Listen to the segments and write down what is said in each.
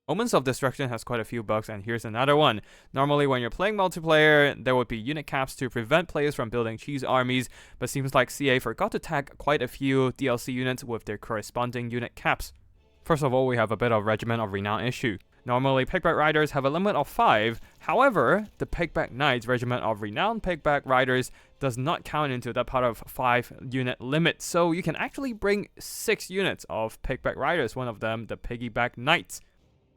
Omens of Destruction has quite a few bugs, and here's another one. Normally when you're playing multiplayer, there would be unit caps to prevent players from building cheese armies, but seems like CA forgot to tag quite a few DLC units with their corresponding unit caps. First of all, we have a bit of Regiment of Renown issue. Normally, Pigback Riders have a limit of 5, however, the Pigback Knights Regiment of Renown Pigback Riders does not count into that part of 5 unit limit, so you can actually bring 6 units of Pigback Riders, one of them the Piggyback Knights.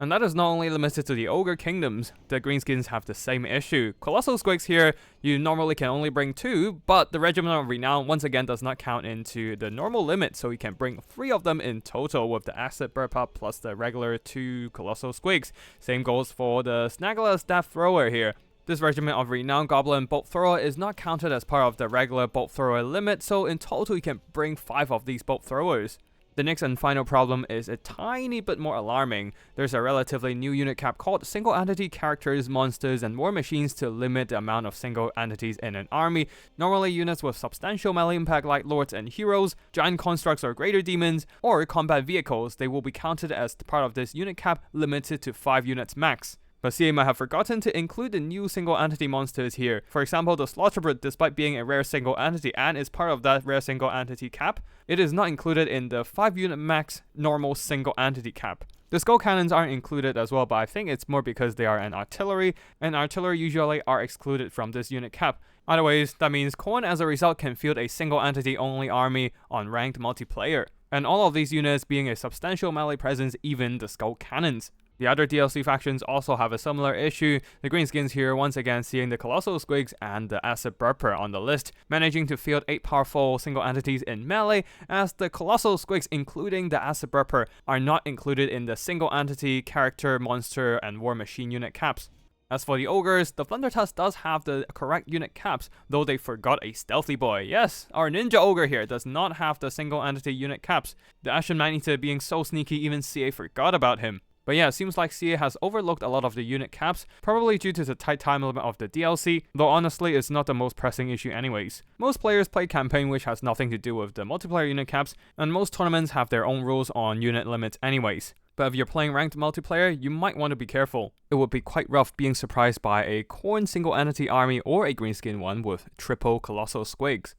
And that is not only limited to the Ogre Kingdoms, the Greenskins have the same issue. Colossal Squigs here, you normally can only bring 2, but the Regiment of Renown once again does not count into the normal limit, so you can bring 3 of them in total with the Acid Burpa plus the regular 2 Colossal Squigs. Same goes for the Snaggler's Death Thrower here. This Regiment of Renown Goblin Bolt Thrower is not counted as part of the regular Bolt Thrower limit, so in total you can bring 5 of these Bolt Throwers. The next and final problem is a tiny bit more alarming. There's a relatively new unit cap called Single Entity Characters, Monsters, and War Machines to limit the amount of single entities in an army. Normally units with substantial melee impact like Lords and Heroes, Giant Constructs or Greater Demons, or Combat Vehicles, they will be counted as part of this unit cap limited to 5 units max. But CA might have forgotten to include the new single entity monsters here. For example, the Slaughterbrute, despite being a rare single entity and is part of that rare single entity cap, it is not included in the 5 unit max normal single entity cap. The Skull Cannons aren't included as well, but I think it's more because they are an artillery, and artillery usually are excluded from this unit cap. Either ways, that means Khorne as a result can field a single entity only army on ranked multiplayer. And all of these units being a substantial melee presence, even the Skull Cannons. The other DLC factions also have a similar issue, the Greenskins here once again seeing the Colossal Squigs and the Acid Burper on the list, managing to field 8 powerful single entities in melee, as the Colossal Squigs including the Acid Burper are not included in the single entity, character, monster, and war machine unit caps. As for the Ogres, the Flundertusk does have the correct unit caps, though they forgot a Stealthy Boy. Yes, our Ninja Ogre here does not have the single entity unit caps. The Ashen Man-Eater being so sneaky, even CA forgot about him. But yeah, it seems like CA has overlooked a lot of the unit caps, probably due to the tight time limit of the DLC, though honestly it's not the most pressing issue anyways. Most players play campaign, which has nothing to do with the multiplayer unit caps, and most tournaments have their own rules on unit limits anyways. But if you're playing ranked multiplayer, you might want to be careful. It would be quite rough being surprised by a Khorne single entity army or a greenskin one with triple Colossal Squigs.